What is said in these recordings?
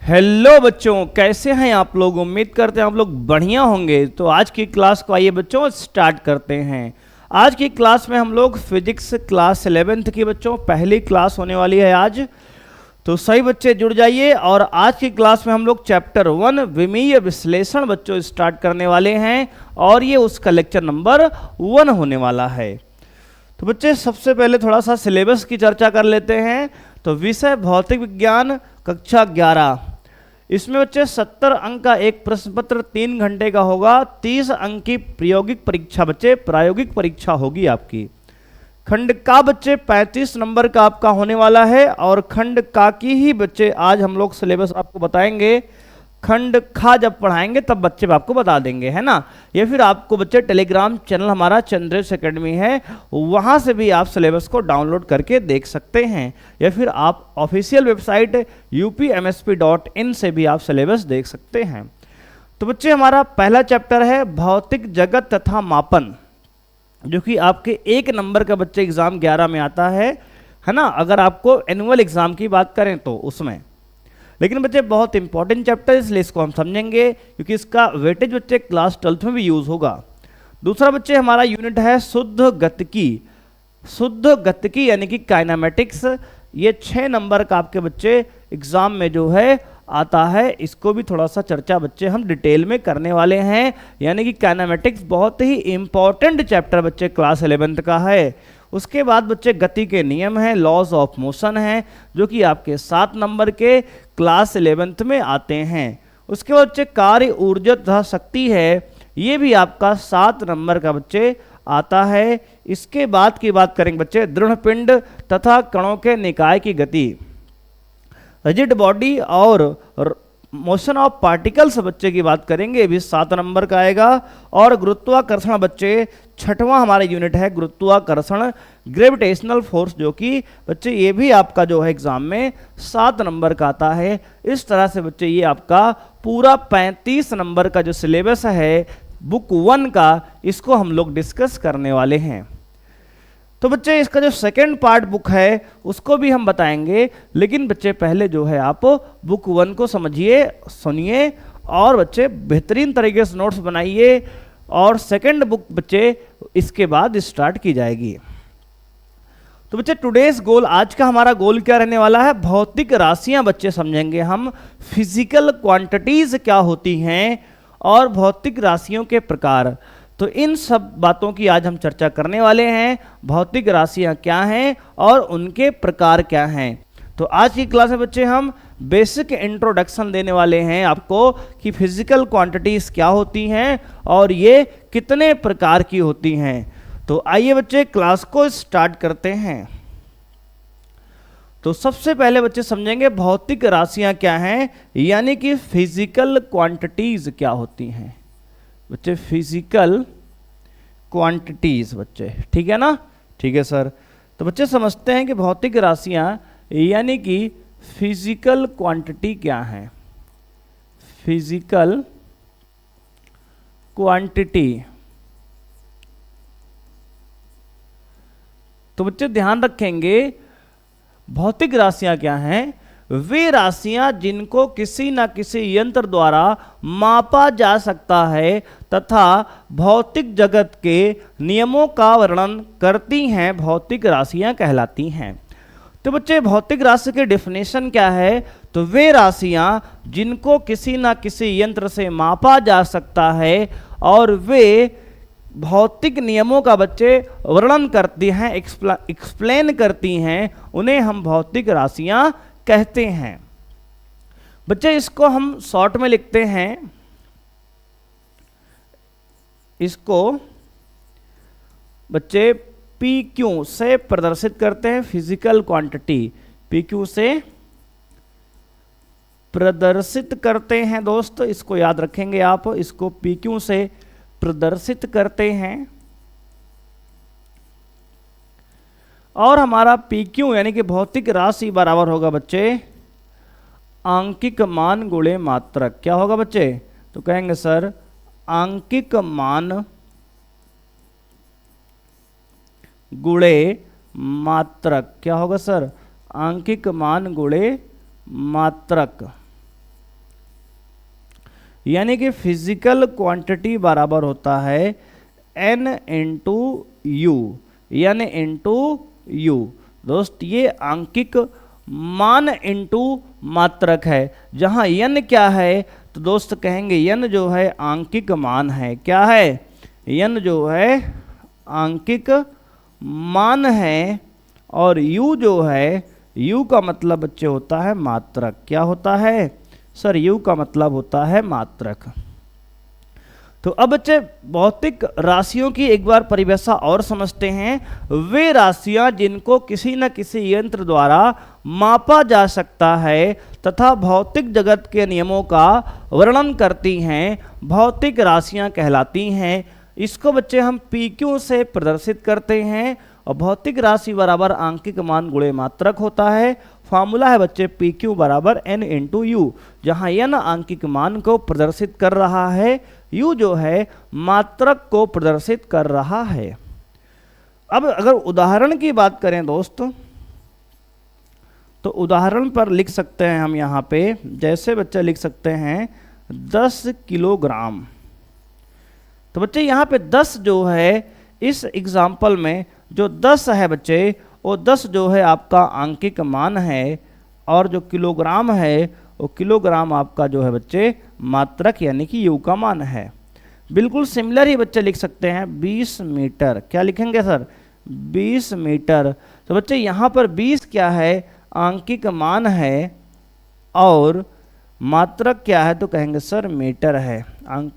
Hello बच्चों, कैसे हैं आप लोग। उम्मीद करते हैं आप लोग बढ़िया होंगे। तो आज की क्लास को आइए बच्चों स्टार्ट करते हैं। आज की क्लास में हम लोग फिजिक्स क्लास 11th की बच्चों पहली क्लास होने वाली है आज। तो सही बच्चे जुड़ जाइए। और आज की क्लास में हम लोग चैप्टर 1 विमीय विश्लेषण बच्चों स्टार्ट करने वाले हैं और ये उसका लेक्चर नंबर 1 होने वाला है। तो बच्चे सबसे पहले थोड़ा सा सिलेबस की चर्चा कर लेते हैं। तो विषय भौतिक विज्ञान कक्षा 11, इसमें बच्चे 70 अंक का एक प्रश्न पत्र 3 घंटे का होगा। 30 अंक की प्रायोगिक परीक्षा बच्चे प्रायोगिक परीक्षा होगी आपकी। खंड का बच्चे 35 नंबर का आपका होने वाला है। और खंड का की ही बच्चे आज हम लोग सिलेबस आपको बताएंगे। खंड खा जब पढ़ाएंगे तब बच्चे आपको बता देंगे, है ना। या फिर आपको बच्चे टेलीग्राम चैनल हमारा चंद्रेश एकेडमी है, वहाँ से भी आप सिलेबस को डाउनलोड करके देख सकते हैं। या फिर आप ऑफिशियल वेबसाइट upmsp.in से भी आप सिलेबस देख सकते हैं। तो बच्चे हमारा पहला चैप्टर है भौतिक जगत तथा मापन, जो कि आपके 1 नंबर का बच्चे एग्जाम 11 में आता है ना। अगर आपको एनुअल एग्जाम की बात करें तो उसमें, लेकिन बच्चे बहुत इंपॉर्टेंट चैप्टर है इसलिए इसको हम समझेंगे, क्योंकि इसका वेटेज बच्चे क्लास 12th में भी यूज होगा। दूसरा बच्चे हमारा यूनिट है शुद्ध गतिकी। शुद्ध गतिकी यानी कि काइनेमेटिक्स, ये 6 नंबर का आपके बच्चे एग्जाम में जो है आता है। इसको भी थोड़ा सा चर्चा बच्चे हम डिटेल में करने वाले हैं। यानी कि काइनेमेटिक्स बहुत ही इंपॉर्टेंट चैप्टर बच्चे क्लास 11th का है। उसके बाद बच्चे गति के नियम हैं, लॉज ऑफ मोशन हैं, जो कि आपके 7 नंबर के क्लास 11th में आते हैं। उसके बाद बच्चे कार्य ऊर्जा तथा शक्ति है, ये भी आपका 7 नंबर का बच्चे आता है। इसके बाद की बात करेंगे बच्चे दृढ़ पिंड तथा कणों के निकाय की गति, रिजिड बॉडी और मोशन ऑफ पार्टिकल्स बच्चे की बात करेंगे, भी 7 नंबर का आएगा। और गुरुत्वाकर्षण बच्चे 6वां हमारा यूनिट है गुरुत्वाकर्षण, ग्रेविटेशनल फोर्स, जो कि बच्चे ये भी आपका जो है एग्जाम में 7 नंबर का आता है। इस तरह से बच्चे ये आपका पूरा 35 नंबर का जो सिलेबस है बुक 1 का, इसको हम लोग डिस्कस करने वाले हैं। तो बच्चे इसका जो सेकंड पार्ट बुक है उसको भी हम बताएंगे, लेकिन बच्चे पहले जो है आप बुक 1 को समझिए, सुनिए और बच्चे बेहतरीन तरीके से नोट्स बनाइए। और सेकंड बुक बच्चे इसके बाद स्टार्ट की जाएगी। तो बच्चे टुडेज गोल, आज का हमारा गोल क्या रहने वाला है, भौतिक राशियां बच्चे समझेंगे हम। फिजिकल क्वांटिटीज क्या होती हैं और भौतिक राशियों के प्रकार, तो इन सब बातों की आज हम चर्चा करने वाले हैं। भौतिक राशियां क्या हैं और उनके प्रकार क्या हैं। तो आज की क्लास में बच्चे हम बेसिक इंट्रोडक्शन देने वाले हैं आपको कि फिजिकल क्वांटिटीज क्या होती हैं और ये कितने प्रकार की होती हैं। तो आइए बच्चे क्लास को स्टार्ट करते हैं। तो सबसे पहले बच्चे समझेंगे भौतिक राशियां क्या हैं, यानी कि फिजिकल क्वांटिटीज क्या होती हैं बच्चे। फिजिकल क्वांटिटीज बच्चे, ठीक है ना। ठीक है सर। तो बच्चे समझते हैं कि भौतिक राशियां यानी कि फिजिकल क्वांटिटी क्या है। फिजिकल क्वांटिटी, तो बच्चे ध्यान रखेंगे भौतिक राशियां क्या हैं, वे राशियां जिनको किसी न किसी यंत्र द्वारा मापा जा सकता है तथा भौतिक जगत के नियमों का वर्णन करती हैं, भौतिक राशियां कहलाती हैं। तो बच्चे भौतिक राशि के डेफिनेशन क्या है, तो वे राशियां जिनको किसी न किसी यंत्र से मापा जा सकता है और वे भौतिक नियमों का बच्चे वर्णन करती हैं, एक्सप्लेन करती हैं, उन्हें हम भौतिक राशियां कहते हैं। बच्चे इसको हम शॉर्ट में लिखते हैं, इसको बच्चे PQ से प्रदर्शित करते हैं। फिजिकल क्वांटिटी PQ से प्रदर्शित करते हैं दोस्त, इसको याद रखेंगे आप, इसको PQ से प्रदर्शित करते हैं। और हमारा PQ यानी कि भौतिक राशि बराबर होगा बच्चे आंकिक मान गुणे मात्रक। क्या होगा बच्चे, तो कहेंगे सर आंकिक मान गुणे मात्रक। क्या होगा सर, आंकिक मान गुणे मात्रक। यानी कि फिजिकल क्वांटिटी बराबर होता है n इंटू यू, यानी इंटू यू। दोस्त ये आंकिक मान इंटू मात्रक है, जहाँ n क्या है तो दोस्त कहेंगे n जो है आंकिक मान है। क्या है? n जो है आंकिक मान है, और u जो है, u का मतलब बच्चे होता है मात्रक। क्या होता है सर? u का मतलब होता है मात्रक। तो अब बच्चे भौतिक राशियों की एक बार परिभाषा और समझते हैं। वे राशियां जिनको किसी न किसी यंत्र द्वारा मापा जा सकता है तथा भौतिक जगत के नियमों का वर्णन करती हैं, भौतिक राशियां कहलाती हैं। इसको बच्चे हम PQ से प्रदर्शित करते हैं, और भौतिक राशि बराबर आंकिक मान गुणे मात्रक होता है। फार्मूला है बच्चे PQ बराबर n इंटू यू, जहाँ n आंकिक मान को प्रदर्शित कर रहा है, u जो है मात्रक को प्रदर्शित कर रहा है। अब अगर उदाहरण की बात करें दोस्त, तो उदाहरण पर लिख सकते हैं हम यहाँ पे, जैसे बच्चे लिख सकते हैं 10 किलोग्राम। तो बच्चे यहाँ पे 10 जो है इस एग्जाम्पल में जो 10 है बच्चे, वो 10 जो है आपका आंकिक मान है, और जो किलोग्राम है वो किलोग्राम आपका जो है बच्चे मात्रक यानी कि यू का मान है। बिल्कुल सिमिलर ही बच्चे लिख सकते हैं 20 मीटर। क्या लिखेंगे सर? 20 मीटर। तो बच्चे यहाँ पर 20 क्या है? आंकिक मान है, और मात्रक क्या है? तो कहेंगे सर मीटर है।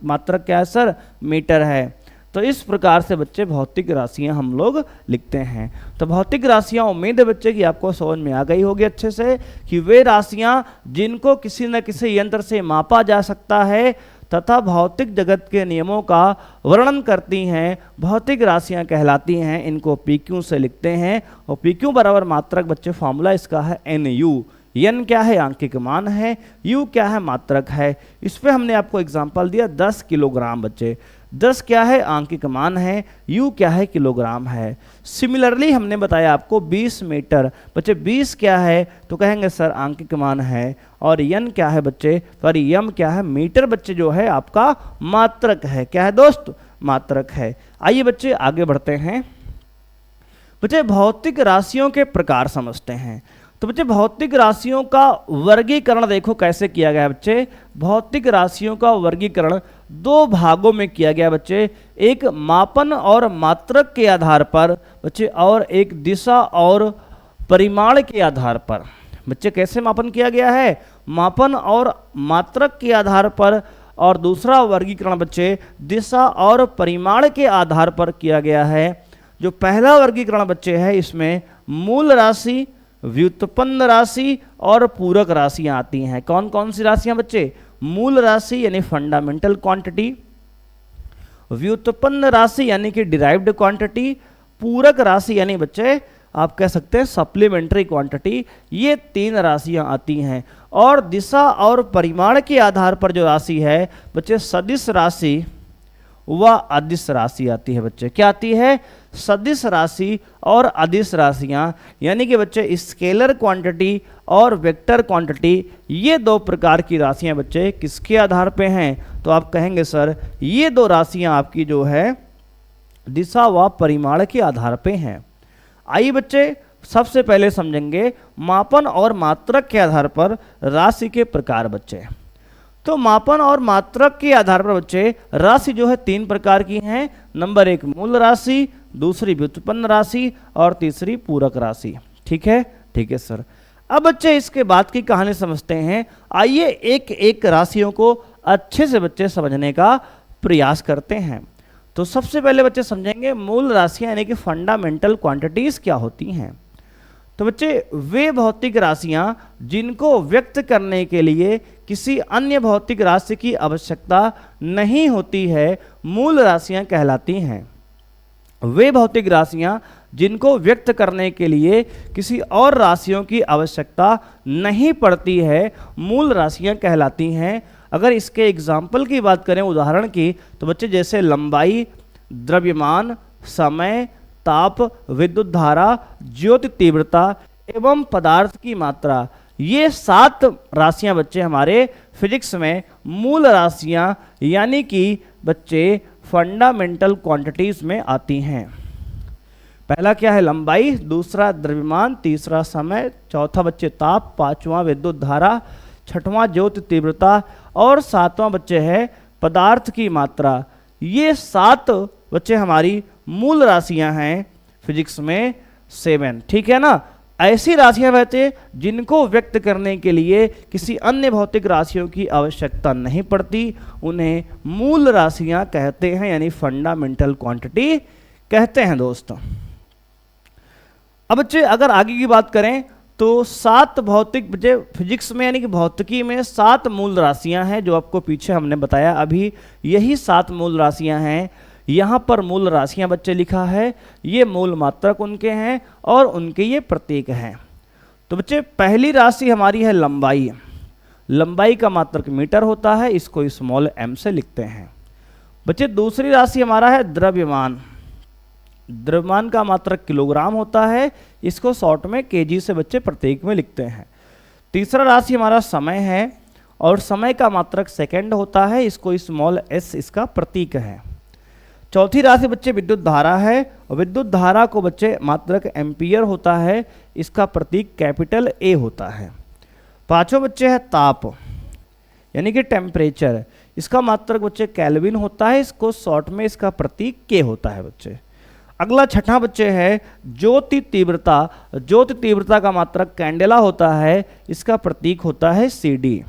मात्रक क्या है सर? मीटर है। तो इस प्रकार से बच्चे भौतिक राशियां हम लोग लिखते हैं। तो भौतिक राशियां, उम्मीद है बच्चे कि आपको समझ में आ गई होगी अच्छे से, कि वे राशियां जिनको किसी न किसी यंत्र से मापा जा सकता है तथा भौतिक जगत के नियमों का वर्णन करती हैं, भौतिक राशियां कहलाती हैं। इनको PQ से लिखते हैं, और PQ बराबर मात्रक बच्चे फॉर्मूला इसका है NU। n क्या है? आंकिक मान है। u क्या है? मात्रक है। इस पे हमने आपको एग्जांपल दिया 10 किलोग्राम। बच्चे 10 क्या है? आंकिक मान है। u क्या है? किलोग्राम है। सिमिलरली हमने बताया आपको 20 मीटर। बच्चे 20 क्या है? तो कहेंगे सर आंकिक मान है। और n क्या है बच्चे? सॉरी m क्या है? मीटर बच्चे जो है आपका मात्रक है। क्या है दोस्त? मात्रक है। आइए बच्चे आगे बढ़ते हैं। बच्चे भौतिक राशियों के प्रकार समझते हैं। तो बच्चे भौतिक राशियों का वर्गीकरण देखो कैसे किया गया है बच्चे। भौतिक राशियों का वर्गीकरण 2 भागों में किया गया बच्चे, एक मापन और मात्रक के आधार पर बच्चे, और एक दिशा और परिमाण के आधार पर। बच्चे कैसे मापन किया गया है? मापन और मात्रक के आधार पर, और दूसरा वर्गीकरण बच्चे दिशा और परिमाण के आधार पर किया गया है। जो पहला वर्गीकरण बच्चे है, इसमें मूल राशि, व्युत्पन्न राशि और पूरक राशियां आती हैं। कौन कौन सी राशियां बच्चे? मूल राशि यानी फंडामेंटल क्वांटिटी, व्युत्पन्न राशि यानी कि डिराइव्ड क्वांटिटी, पूरक राशि यानी बच्चे आप कह सकते हैं सप्लीमेंट्री क्वांटिटी। ये 3 राशियां आती हैं। और दिशा और परिमाण के आधार पर जो राशि है बच्चे, सदिश राशि व अदिश राशि आती है। बच्चे क्या आती है? सदिश राशि और अदिश राशियां, यानी कि बच्चे स्केलर क्वांटिटी और वेक्टर क्वांटिटी, ये 2 प्रकार की राशियां बच्चे किसके आधार पे हैं? तो आप कहेंगे सर ये 2 राशियां आपकी जो है दिशा व परिमाण के आधार पे हैं। आइए बच्चे सबसे पहले समझेंगे मापन और मात्रक के आधार पर राशि के प्रकार बच्चे। तो मापन और मात्रक के आधार पर बच्चे राशि जो है 3 प्रकार की हैं। नंबर 1 मूल राशि, दूसरी व्युत्पन्न राशि, और तीसरी पूरक राशि। ठीक है? ठीक है सर। अब बच्चे इसके बाद की कहानी समझते हैं। आइए एक एक राशियों को अच्छे से बच्चे समझने का प्रयास करते हैं। तो सबसे पहले बच्चे समझेंगे मूल राशियां यानी कि फंडामेंटल क्वांटिटीज क्या होती हैं। तो बच्चे वे भौतिक राशियां जिनको व्यक्त करने के लिए किसी अन्य भौतिक राशि की आवश्यकता नहीं होती है, मूल राशियां कहलाती हैं। वे भौतिक राशियां जिनको व्यक्त करने के लिए किसी और राशियों की आवश्यकता नहीं पड़ती है, मूल राशियां कहलाती हैं। अगर इसके एग्जाम्पल की बात करें, उदाहरण की, तो बच्चे जैसे लंबाई, द्रव्यमान, समय, ताप, विद्युत धारा, ज्योति तीव्रता एवं पदार्थ की मात्रा, ये 7 राशियां बच्चे हमारे फिजिक्स में मूल राशियां यानी कि बच्चे फंडामेंटल क्वांटिटीज में आती हैं। पहला क्या है? लंबाई, दूसरा द्रव्यमान, तीसरा समय, चौथा बच्चे ताप, पांचवा विद्युत धारा, छठवां ज्योति तीव्रता और सातवां बच्चे है पदार्थ की मात्रा। ये 7 बच्चे हमारी मूल राशियां हैं फिजिक्स में 7, ठीक है ना। ऐसी राशियां बच्चे जिनको व्यक्त करने के लिए किसी अन्य भौतिक राशियों की आवश्यकता नहीं पड़ती, उन्हें मूल राशियां कहते हैं, यानी फंडामेंटल क्वांटिटी कहते हैं दोस्तों। अब बच्चे अगर आगे की बात करें तो 7 भौतिक बच्चे फिजिक्स में यानी कि भौतिकी में 7 मूल राशियां हैं, जो आपको पीछे हमने बताया अभी, यही 7 मूल राशियां हैं। यहाँ पर मूल राशियां बच्चे लिखा है, ये मूल मात्रक उनके हैं और उनके ये प्रतीक हैं। तो बच्चे पहली राशि हमारी है लंबाई। लंबाई का मात्रक मीटर होता है, इसको स्मॉल m से लिखते हैं। बच्चे दूसरी राशि हमारा है द्रव्यमान। द्रव्यमान का मात्रक किलोग्राम होता है, इसको शॉर्ट में केजी से बच्चे प्रतीक में लिखते हैं। तीसरा राशि हमारा समय है और समय का मात्रक सेकंड होता है, इसको स्मॉल s इसका प्रतीक है। चौथी राशि बच्चे विद्युत धारा है और विद्युत धारा को बच्चे मात्रक एम्पियर होता है, इसका प्रतीक कैपिटल A होता है। पांचों बच्चे है ताप यानी कि टेम्परेचर, इसका मात्रक बच्चे केल्विन होता है, इसको शॉर्ट में इसका प्रतीक K होता है बच्चे। अगला छठा बच्चे है ज्योति तीव्रता। ज्योति तीव्रता का मात्रक कैंडेला होता है, इसका प्रतीक होता है CD।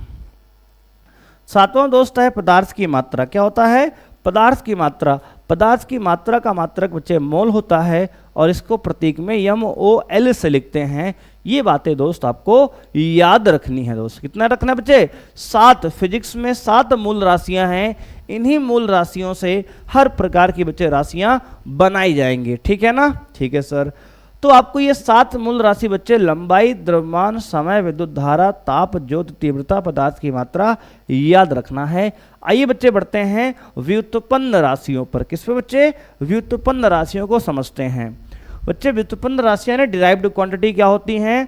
सातवां दोस्त है पदार्थ की मात्रा। क्या होता है? पदार्थ की मात्रा। पदार्थ की मात्रा का मात्रक बच्चे मोल होता है और इसको प्रतीक में MOL से लिखते हैं। ये बातें दोस्त आपको याद रखनी है दोस्त। कितना रखना है बच्चे? 7। फिजिक्स में 7 मूल राशियां हैं, इन्हीं मूल राशियों से हर प्रकार की बच्चे राशियां बनाई जाएंगी, ठीक है ना। ठीक है सर। तो आपको ये 7 मूल राशि बच्चे लंबाई, द्रव्यमान, समय, विद्युत धारा, ताप, ज्योति तीव्रता, पदार्थ की मात्रा याद रखना है। आइए बच्चे बढ़ते हैं व्युत्पन्न राशियों पर। किस पे बच्चे? व्युत्पन्न राशियों को समझते हैं। बच्चे व्युत्पन्न राशियां ने डिराइव्ड क्वांटिटी क्या होती हैं?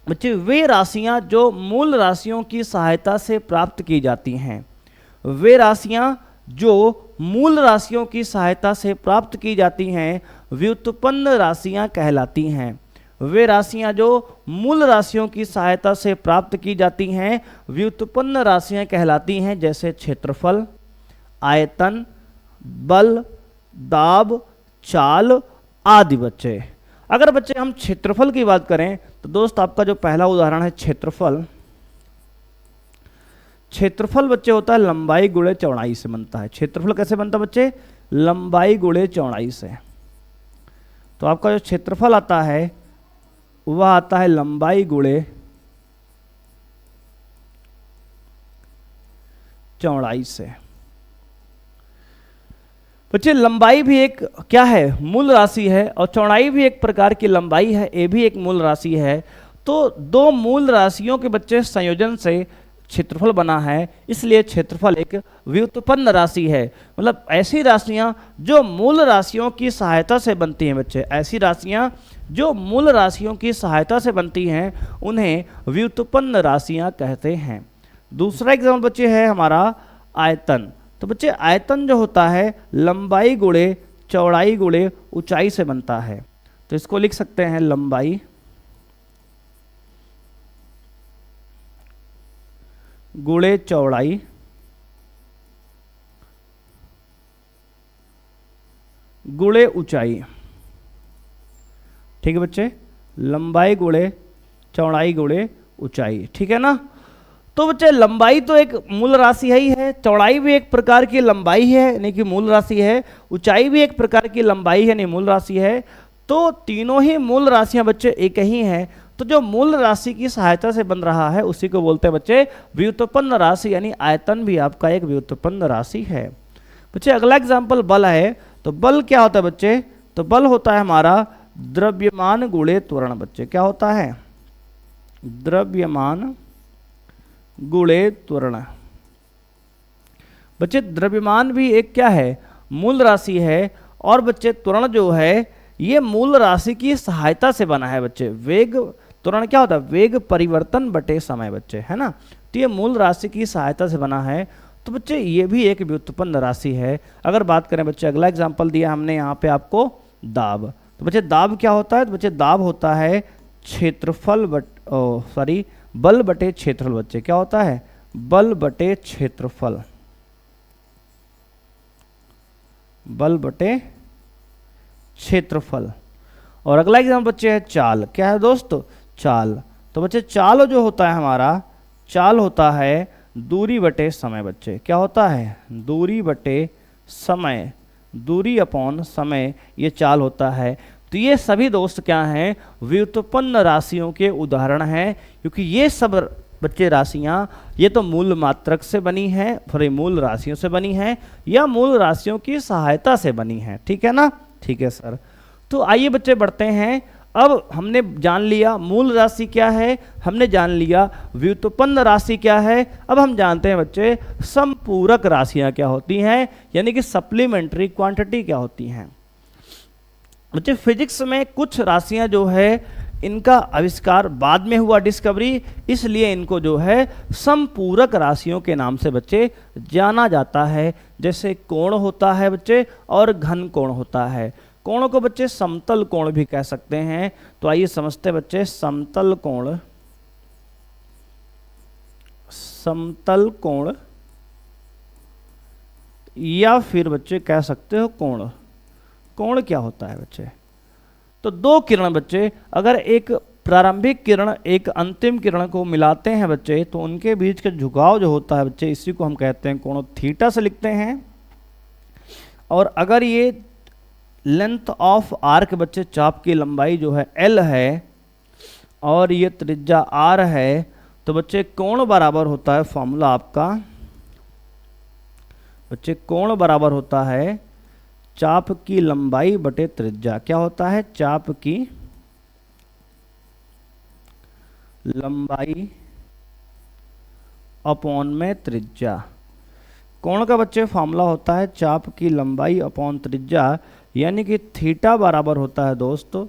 बच्चे वे राशियां जो मूल राशियों की सहायता से प्राप्त की जाती हैं। वे राशियां जो मूल राशियों की सहायता से प्राप्त की जाती हैं व्युत्पन्न राशियां कहलाती हैं। वे राशियां जो मूल राशियों की सहायता से प्राप्त की जाती हैं व्युत्पन्न राशियां कहलाती हैं, जैसे क्षेत्रफल, आयतन, बल, दाब, चाल आदि बच्चे। अगर बच्चे हम क्षेत्रफल की बात करें तो दोस्त आपका जो पहला उदाहरण है क्षेत्रफल। क्षेत्रफल बच्चे होता है लंबाई गुणे चौड़ाई से बनता है। क्षेत्रफल कैसे बनता है बच्चे? लंबाई गुणे चौड़ाई से। तो आपका जो क्षेत्रफल आता है वह आता है लंबाई गुणे चौड़ाई से। बच्चे लंबाई भी एक क्या है? मूल राशि है और चौड़ाई भी एक प्रकार की लंबाई है, ये भी एक मूल राशि है। तो दो मूल राशियों के बच्चे संयोजन से क्षेत्रफल बना है, इसलिए क्षेत्रफल एक व्युत्पन्न राशि है। मतलब ऐसी राशियां जो मूल राशियों की सहायता से बनती हैं बच्चे, ऐसी राशियां जो मूल राशियों की सहायता से बनती हैं उन्हें व्युत्पन्न राशियां कहते हैं। दूसरा एग्जाम्पल बच्चे है हमारा आयतन। तो बच्चे आयतन जो होता है लंबाई गुणे चौड़ाई गुणे ऊंचाई से बनता है। तो इसको लिख सकते हैं लंबाई गुणे चौड़ाई गुणे ऊंचाई। ठीक है बच्चे, लंबाई गुणे चौड़ाई गुणे ऊंचाई, ठीक है ना। तो बच्चे लंबाई तो एक मूल राशि है ही है, चौड़ाई भी एक प्रकार की लंबाई है यानी कि मूल राशि है, ऊंचाई भी एक प्रकार की लंबाई है यानी मूल राशि है। तो तीनों ही मूल राशियां बच्चे एक ही हैं। तो जो मूल राशि की सहायता से बन रहा है उसी को बोलते हैं बच्चे व्युत्पन्न राशि, यानी आयतन भी आपका एक व्युत्पन्न राशि है। बच्चे अगला एग्जाम्पल बल है। तो बल क्या होता है बच्चे? तो बल होता है हमारा द्रव्यमान गुणे त्वरण। बच्चे क्या होता है? द्रव्यमान गुणे त्वरण। बच्चे द्रव्यमान भी एक क्या है? मूल राशि है। और बच्चे त्वरण जो है ये मूल राशि की सहायता से बना है बच्चे। वेग त्वरण क्या होता है, वेग परिवर्तन बटे समय बच्चे, है ना। तो ये मूल राशि की सहायता से बना है। तो बच्चे ये भी एक व्युत्पन्न राशि है। अगर बात करें बच्चे, अगला एग्जाम्पल दिया हमने यहाँ पे आपको दाब। तो बच्चे दाब क्या होता है, तो बच्चे दाब होता है क्षेत्रफल बल बटे क्षेत्रफल बच्चे। क्या होता है, बल बटे क्षेत्रफल, बल बटे क्षेत्रफल। और अगला एग्जाम्पल बच्चे है चाल। क्या है दोस्तों, चाल। तो बच्चे चाल जो होता है हमारा, चाल होता है दूरी बटे समय बच्चे। क्या होता है, दूरी बटे समय, दूरी अपॉन समय, ये चाल होता है। तो ये सभी दोस्त क्या हैं, व्युत्पन्न राशियों के उदाहरण हैं, क्योंकि ये सब बच्चे राशियां ये तो मूल मात्रक से बनी हैं, फिर मूल राशियों से बनी हैं, या मूल राशियों की सहायता से बनी हैं। ठीक है ना, ठीक है सर। तो आइए बच्चे बढ़ते हैं। अब हमने जान लिया मूल राशि क्या है, हमने जान लिया व्युत्पन्न राशि क्या है। अब हम जानते हैं बच्चे समपूरक राशियां क्या होती हैं, यानी कि सप्लीमेंट्री क्वांटिटी क्या होती हैं। बच्चे फिजिक्स में कुछ राशियां जो है इनका आविष्कार बाद में हुआ, डिस्कवरी, इसलिए इनको जो है समपूरक राशियों के नाम से बच्चे जाना जाता है। जैसे कोण होता है बच्चे और घन कोण होता है। कोण को बच्चे समतल कोण भी कह सकते हैं। तो आइए समझते हैं बच्चे समतल कोण, समतल कोण या फिर बच्चे कह सकते हो कोण। कोण क्या होता है बच्चे, तो दो किरण बच्चे अगर एक प्रारंभिक किरण एक अंतिम किरण को मिलाते हैं बच्चे, तो उनके बीच का झुकाव जो होता है बच्चे, इसी को हम कहते हैं कोण, थीटा से लिखते हैं। और अगर ये लेंथ ऑफ आर्क बच्चे, चाप की लंबाई जो है L है और ये त्रिज्या R है, तो बच्चे कोण बराबर होता है, फॉर्मूला आपका बच्चे कोण बराबर होता है चाप की लंबाई बटे त्रिज्या। क्या होता है, चाप की लंबाई अपॉन में त्रिज्या। कोण का बच्चे फॉर्मूला होता है चाप की लंबाई अपॉन त्रिज्या, यानी कि थीटा बराबर होता है दोस्तों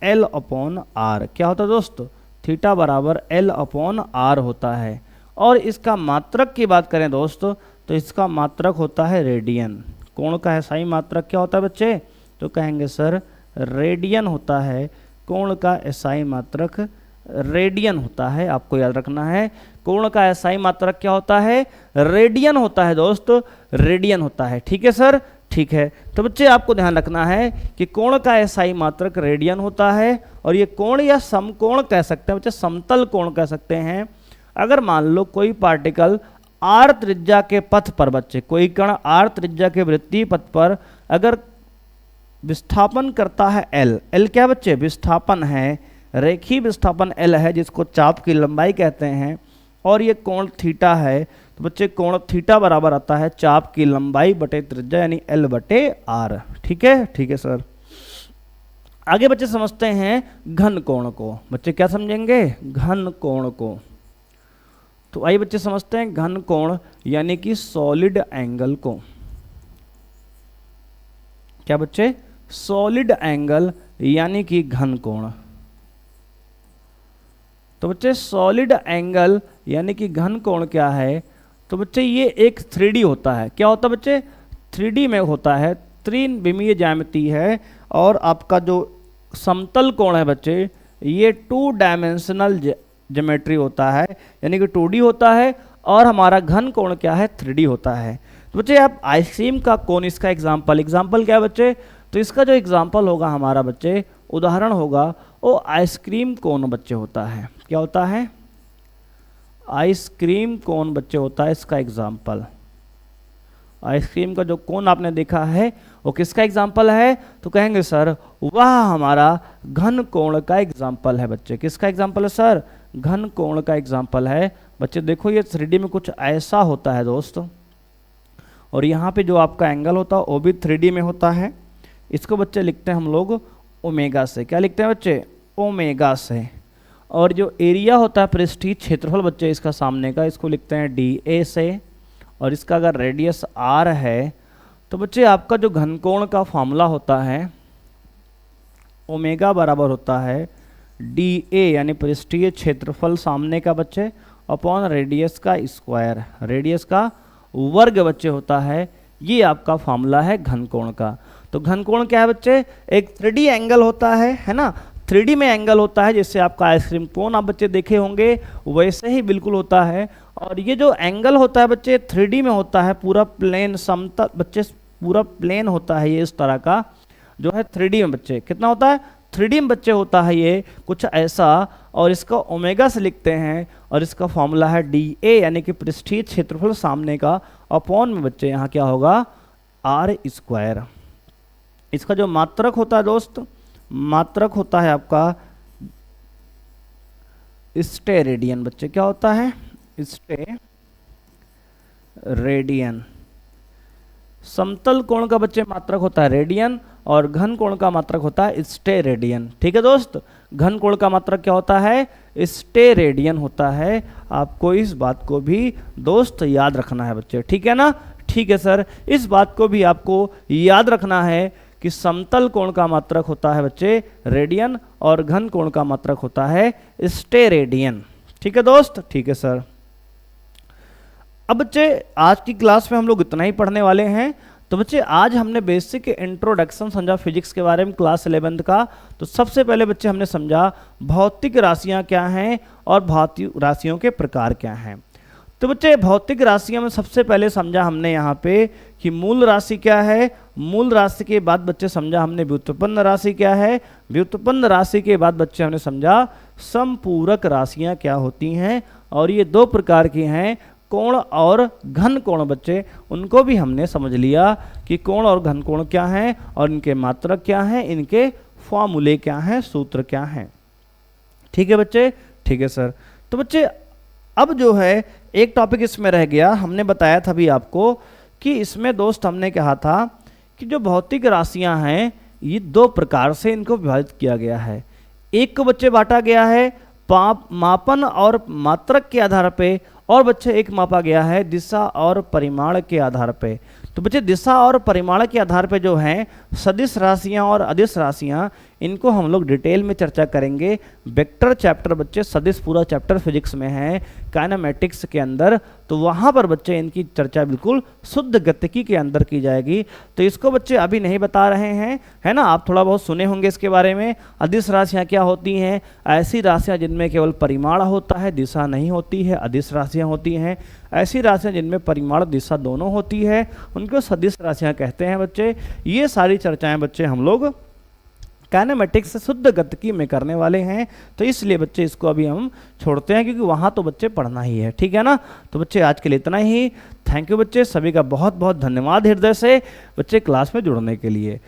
L अपॉन R। क्या होता है दोस्तों, थीटा बराबर L अपॉन R होता है। और इसका मात्रक की बात करें दोस्तों, तो इसका मात्रक होता है रेडियन। कोण का एसआई मात्रक क्या होता है बच्चे, तो कहेंगे सर रेडियन होता है। कोण का एसआई मात्रक रेडियन होता है, आपको याद रखना है। कोण का एसआई मात्रक क्या होता है, रेडियन होता है दोस्तों, रेडियन होता है। ठीक है सर, ठीक है। तो बच्चे आपको ध्यान रखना है कि कोण का एसआई मात्रक रेडियन होता है। और ये कोण या समकोण कह सकते हैं बच्चे, समतल कोण कह सकते हैं। अगर मान लो कोई पार्टिकल आर त्रिज्या के पथ पर बच्चे, कोई कण आर त्रिज्या के वृत्तीय पथ पर अगर विस्थापन करता है एल क्या बच्चे, विस्थापन है, रेखीय विस्थापन एल है, जिसको चाप की लंबाई कहते हैं, और ये कोण थीटा है, तो बच्चे कोण थीटा बराबर आता है चाप की लंबाई बटे त्रिज्या, यानी एल बटे आर। ठीक है, ठीक है सर। आगे बच्चे समझते हैं घन कोण को। बच्चे क्या समझेंगे, घन कोण को। तो आइए बच्चे समझते हैं घन कोण यानी कि सॉलिड एंगल को। क्या बच्चे, सॉलिड एंगल यानी कि घन कोण। तो बच्चे सॉलिड एंगल यानी कि घन कोण क्या है, तो बच्चे ये एक 3D होता है। क्या होता है बच्चे, 3D में होता है, त्रिविमीय ज्यामिति है। और आपका जो समतल कोण है बच्चे, ये 2 डायमेंशनल ज्योमेट्री होता है, यानी कि 2D होता है। और हमारा घन कोण क्या है, 3D होता है। तो बच्चे आप आइसक्रीम का कोण, इसका एग्जाम्पल क्या है बच्चे, तो इसका जो एग्जाम्पल होगा हमारा बच्चे, उदाहरण होगा, वो आइसक्रीम कोण बच्चे होता है। क्या होता है, आइसक्रीम कोण बच्चे होता है इसका एग्जाम्पल। आइसक्रीम का जो कोण आपने देखा है वो किसका एग्जाम्पल है, तो कहेंगे सर वह हमारा घन कोण का एग्जाम्पल है बच्चे। किसका एग्जाम्पल है सर, घन कोण का एग्जाम्पल है बच्चे। देखो ये 3D में कुछ ऐसा होता है दोस्तों, और यहाँ पे जो आपका एंगल होता है वो भी 3D में होता है। इसको बच्चे लिखते हैं हम लोग ओमेगा से। क्या लिखते हैं बच्चे, ओमेगा से। और जो एरिया होता है पृष्ठीय क्षेत्रफल बच्चे इसका सामने का, इसको लिखते हैं DA से। और इसका अगर रेडियस R है, तो बच्चे आपका जो घनकोण का फॉर्मूला होता है, ओमेगा बराबर होता है डी ए यानी पृष्ठीय क्षेत्रफल सामने का बच्चे अपॉन रेडियस का स्क्वायर, रेडियस का वर्ग बच्चे होता है। ये आपका फॉर्मूला है घनकोण का। तो घनकोण क्या है बच्चे? एक 3D एंगल होता है ना, 3D में एंगल होता है, जैसे आपका आइसक्रीम कोन आप बच्चे देखे होंगे वैसे ही बिल्कुल होता है। और ये जो एंगल होता है बच्चे 3D में होता है, पूरा प्लेन समतल बच्चे, पूरा प्लेन होता है ये इस तरह का जो है 3D में बच्चे। कितना होता है? 3D में बच्चे होता है ये कुछ ऐसा, और इसका ओमेगा से लिखते हैं, और इसका फॉर्मूला है डी ए यानी कि पृष्ठीय क्षेत्रफल सामने का अपॉन में बच्चे यहाँ क्या होगा आर स्क्वायर। इसका जो मात्रक होता है दोस्त, मात्रक होता है आपका स्टेरेडियन बच्चे। क्या होता है? स्टेरेडियन। समतल कोण का बच्चे मात्रक होता है रेडियन, और घन कोण का मात्रक होता है स्टेरेडियन। ठीक है दोस्त, घन कोण का मात्रक क्या होता है? स्टेरेडियन होता है। आपको इस बात को भी दोस्त याद रखना है बच्चे, ठीक है ना? ठीक है सर, इस बात को भी आपको याद रखना है कि समतल कोण का मात्रक होता है बच्चे रेडियन, और घन कोण का मात्रक होता है स्टेरेडियन। ठीक है दोस्त? ठीक है सर। अब बच्चे आज की क्लास में हम लोग इतना ही पढ़ने वाले हैं। तो बच्चे आज हमने बेसिक इंट्रोडक्शन समझा फिजिक्स के बारे में क्लास 11th का। तो सबसे पहले बच्चे हमने समझा भौतिक राशियां क्या हैं और भौतिक राशियों के प्रकार क्या हैं। तो बच्चे भौतिक राशियों में सबसे पहले समझा हमने यहाँ पे कि मूल राशि क्या है। मूल राशि के बाद बच्चे समझा हमने व्युत्पन्न राशि क्या है। व्युत्पन्न राशि के बाद बच्चे हमने समझा समपूरक राशियां क्या होती हैं, और ये दो प्रकार की हैं, कोण और घन कोण बच्चे। उनको भी हमने समझ लिया कि कोण और घन कोण क्या हैं, और इनके मात्रक क्या हैं, इनके फॉर्मूले क्या हैं, सूत्र क्या हैं। ठीक है बच्चे? ठीक है सर। तो बच्चे अब जो है एक टॉपिक इसमें रह गया। हमने बताया था भी आपको कि इसमें दोस्त हमने कहा था कि जो भौतिक राशियां हैं ये दो प्रकार से इनको विभाजित किया गया है। एक को बच्चे बांटा गया है मापन और मात्रक के आधार पे, और बच्चे एक मापा गया है दिशा और परिमाण के आधार पे। तो बच्चे दिशा और परिमाण के आधार पे जो हैं सदिश राशियां और अदिश राशियां, इनको हम लोग डिटेल में चर्चा करेंगे। वेक्टर चैप्टर बच्चे सदिश पूरा चैप्टर फिजिक्स में है काइनेमेटिक्स के अंदर, तो वहाँ पर बच्चे इनकी चर्चा बिल्कुल शुद्ध गतिकी के अंदर की जाएगी। तो इसको बच्चे अभी नहीं बता रहे हैं, है ना, आप थोड़ा बहुत सुने होंगे इसके बारे में। अदिश राशियाँ क्या होती हैं? ऐसी राशियाँ जिनमें केवल परिमाण होता है, दिशा नहीं होती है, अदिश राशियाँ होती हैं। ऐसी राशियाँ जिनमें परिमाण दिशा दोनों होती है, उनको सदिश राशियाँ कहते हैं बच्चे। ये सारी चर्चाएं बच्चे हम लोग काइनेमेटिक्स से शुद्ध गतिकी में करने वाले हैं, तो इसलिए बच्चे इसको अभी हम छोड़ते हैं, क्योंकि वहाँ तो बच्चे पढ़ना ही है। ठीक है ना? तो बच्चे आज के लिए इतना ही। थैंक यू बच्चे, सभी का बहुत बहुत धन्यवाद हृदय से बच्चे क्लास में जुड़ने के लिए।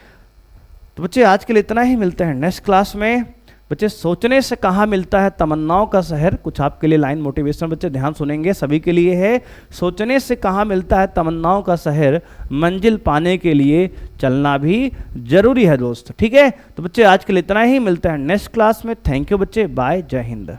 तो बच्चे आज के लिए इतना ही, मिलते हैं नेक्स्ट क्लास में। बच्चे सोचने से कहाँ मिलता है तमन्नाओं का शहर, कुछ आपके लिए लाइन मोटिवेशन बच्चे ध्यान सुनेंगे, सभी के लिए है। सोचने से कहाँ मिलता है तमन्नाओं का शहर, मंजिल पाने के लिए चलना भी जरूरी है दोस्त। ठीक है? तो बच्चे आज के लिए इतना ही, मिलते हैं नेक्स्ट क्लास में। थैंक यू बच्चे, बाय, जय हिंद।